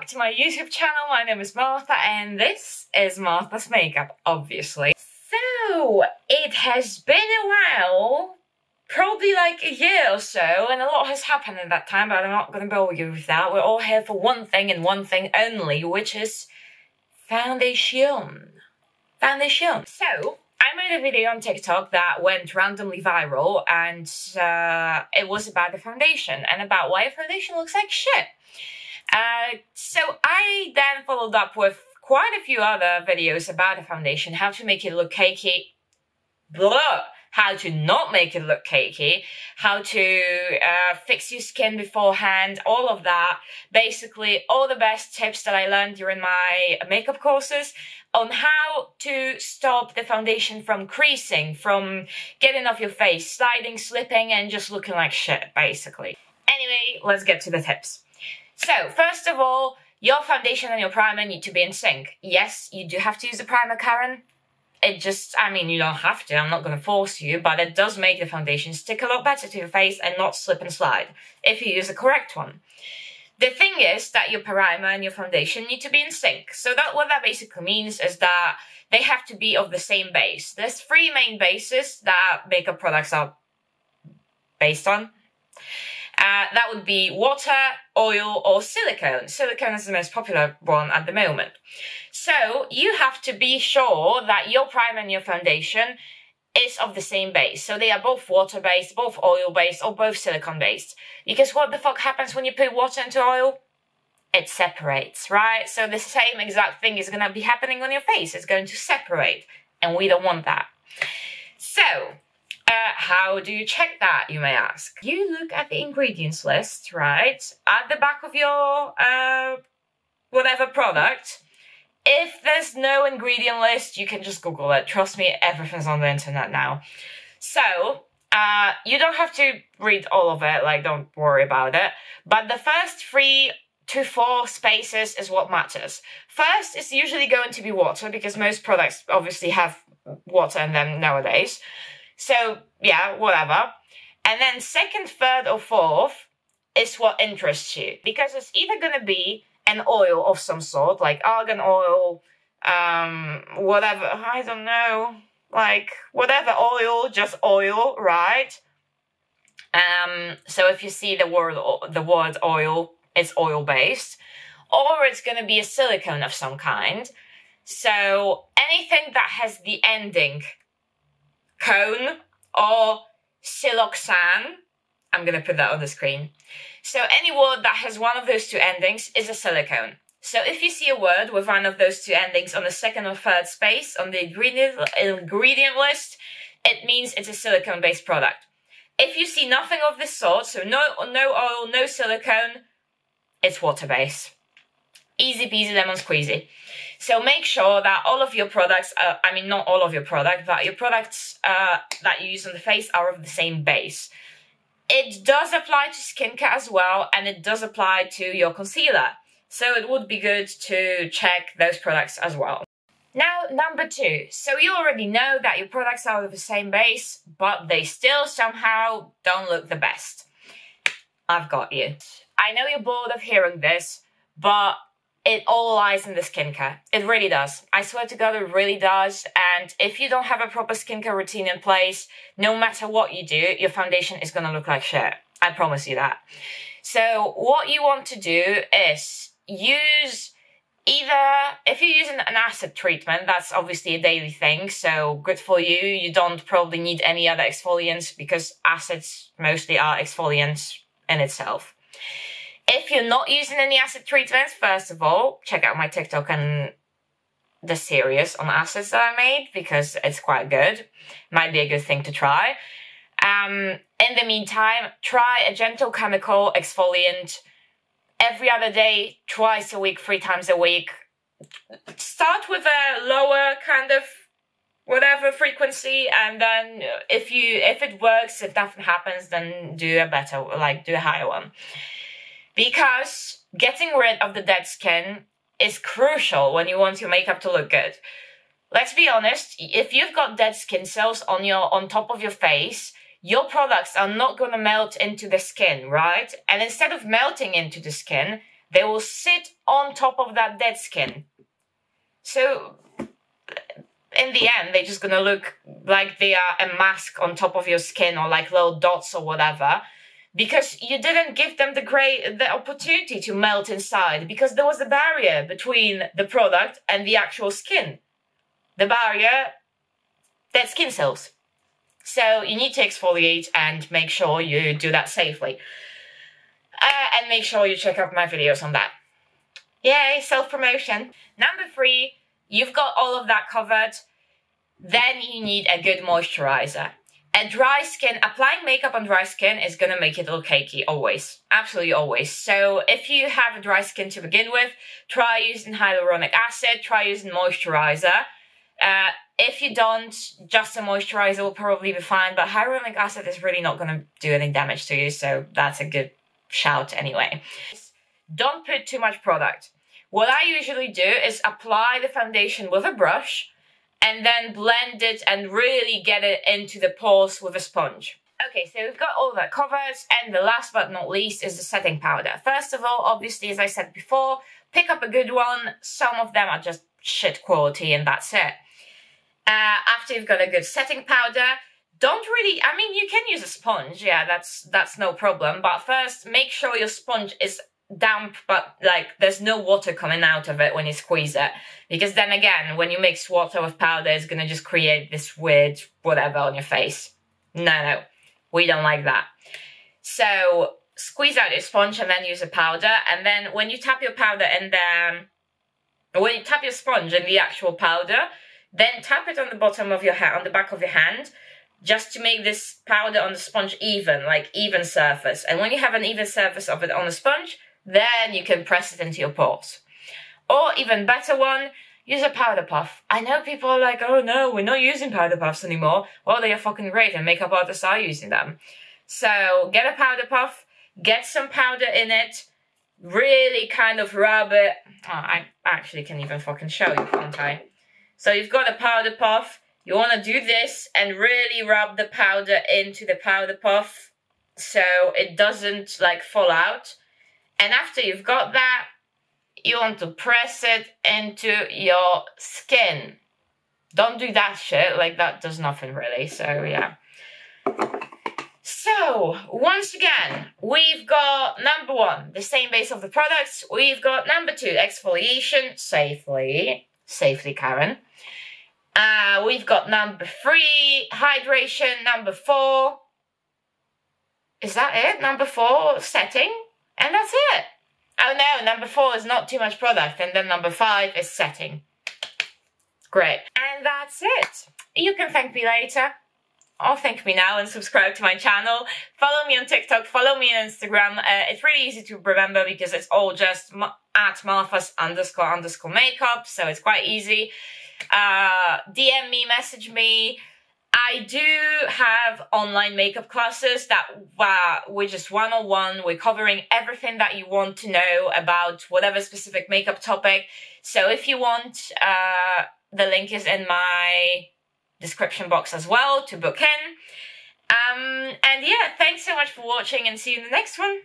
back to my YouTube channel. My name is Martha and this is Martha's Makeup, obviously. So, it has been a while, probably like a year or so, and a lot has happened in that time, but I'm not going to bore you with that. We're all here for one thing and one thing only, which is foundation. Foundation. So, I made a video on TikTok that went randomly viral, and it was about the foundation and about why a foundation looks like shit. So I then followed up with quite a few other videos about the foundation, how to make it look cakey, how to not make it look cakey, how to fix your skin beforehand, all of that. Basically, all the best tips that I learned during my makeup courses on how to stop the foundation from creasing, from getting off your face, sliding, slipping, and just looking like shit, basically. Anyway, let's get to the tips. So, first of all, your foundation and your primer need to be in sync. Yes, you do have to use a primer, Karen. I mean, you don't have to, I'm not going to force you, but it does make the foundation stick a lot better to your face and not slip and slide, if you use the correct one. The thing is that your primer and your foundation need to be in sync. So what that basically means is that they have to be of the same base. There's three main bases that makeup products are based on. That would be water, oil, or silicone. Silicone is the most popular one at the moment. So you have to be sure that your primer and your foundation is of the same base. So they are both water-based, both oil-based, or both silicone-based. Because what the fuck happens when you put water into oil? It separates, right? So the same exact thing is going to be happening on your face. It's going to separate, and we don't want that. So, how do you check that, you may ask? You look at the ingredients list, right? At the back of your, whatever product. If there's no ingredient list, you can just Google it. Trust me, everything's on the internet now. So, you don't have to read all of it, like, don't worry about it. But the first 3 to 4 spaces is what matters. First, it's usually going to be water, because most products obviously have water in them nowadays. So, yeah, whatever. And then second, third, or fourth is what interests you. Because it's either going to be an oil of some sort, like argan oil, whatever, I don't know, like, whatever oil, just oil, right? So if you see the word oil, it's oil-based. Or it's going to be a silicone of some kind. So anything that has the ending cone or siloxane, I'm going to put that on the screen. So any word that has one of those two endings is a silicone. So if you see a word with one of those two endings on the second or third space on the ingredient list, it means it's a silicone-based product. If you see nothing of this sort, so no oil, no silicone, it's water-based. Easy peasy lemon squeezy. So make sure that all of your products, not all of your product, but your products that you use on the face are of the same base. It does apply to skincare as well, and it does apply to your concealer. So it would be good to check those products as well. Now, number 2. So you already know that your products are of the same base, but they still somehow don't look the best. I've got you. I know you're bored of hearing this, but it all lies in the skincare. It really does. I swear to God, it really does. And if you don't have a proper skincare routine in place, no matter what you do, your foundation is going to look like shit. I promise you that. So what you want to do is use if you're using an acid treatment, that's obviously a daily thing. So good for you. You don't probably need any other exfoliants because acids mostly are exfoliants in itself. If you're not using any acid treatments, first of all, check out my TikTok and the series on acids that I made, because it's quite good. Might be a good thing to try. In the meantime, try a gentle chemical exfoliant every other day, twice a week, 3 times a week. Start with a lower kind of whatever frequency, and then if it works, if nothing happens, then do a higher one. Because getting rid of the dead skin is crucial when you want your makeup to look good. Let's be honest, if you've got dead skin cells on top of your face, your products are not going to melt into the skin, right? And instead of melting into the skin, they will sit on top of that dead skin. So in the end, they're just gonna look like they are a mask on top of your skin, or like little dots or whatever, because you didn't give them the opportunity to melt inside, because there was a barrier between the product and the actual skin. The barrier, dead skin cells. So you need to exfoliate and make sure you do that safely. And make sure you check out my videos on that. Yay, self-promotion. Number 3, you've got all of that covered. Then you need a good moisturizer. A dry skin, applying makeup on dry skin is gonna make it look cakey, always. Absolutely always. So if you have a dry skin to begin with, try using hyaluronic acid, try using moisturizer. If you don't, just a moisturizer will probably be fine, but hyaluronic acid is really not gonna do any damage to you, so that's a good shout anyway. Don't put too much product. What I usually do is apply the foundation with a brush and then blend it and really get it into the pores with a sponge. Okay, so we've got all that covered, and the last but not least is the setting powder. First of all, obviously, as I said before, pick up a good one. Some of them are just shit quality and that's it. After you've got a good setting powder, don't really, I mean, you can use a sponge, yeah, that's no problem, but first make sure your sponge is damp, but like there's no water coming out of it when you squeeze it, because then again, when you mix water with powder, it's gonna just create this weird whatever on your face. No, we don't like that. So squeeze out your sponge and then use a powder, and then when you tap your powder in the, when you tap your sponge in the actual powder, then tap it on the bottom of your hand, on the back of your hand, just to make this powder on the sponge even, like even surface. And when you have an even surface of it on the sponge, then you can press it into your pores. Or even better one, use a powder puff. I know people are like, oh no, we're not using powder puffs anymore. Well, they are fucking great and makeup artists are using them. So get a powder puff, get some powder in it, really kind of rub it. Oh, I actually can even fucking show you, can't I? So you've got a powder puff. You want to do this and really rub the powder into the powder puff so it doesn't like fall out. And after you've got that, you want to press it into your skin. Don't do that shit, like that does nothing really, so yeah. So, once again, we've got number 1, the same base of the products. We've got number 2, exfoliation, safely Karen. We've got number 3, hydration. Number 4, is that it? Number 4, setting, and that's it. Oh no, number 4 is not too much product, and then number 5 is setting. Great. And that's it. You can thank me later, or thank me now and subscribe to my channel. Follow me on TikTok, follow me on Instagram. It's really easy to remember because it's all just at Marthas__makeup, so it's quite easy. DM me, message me. I do have online makeup classes that we're just one-on-one. We're covering everything that you want to know about whatever specific makeup topic. So if you want, the link is in my description box as well to book in. And yeah, thanks so much for watching and see you in the next one.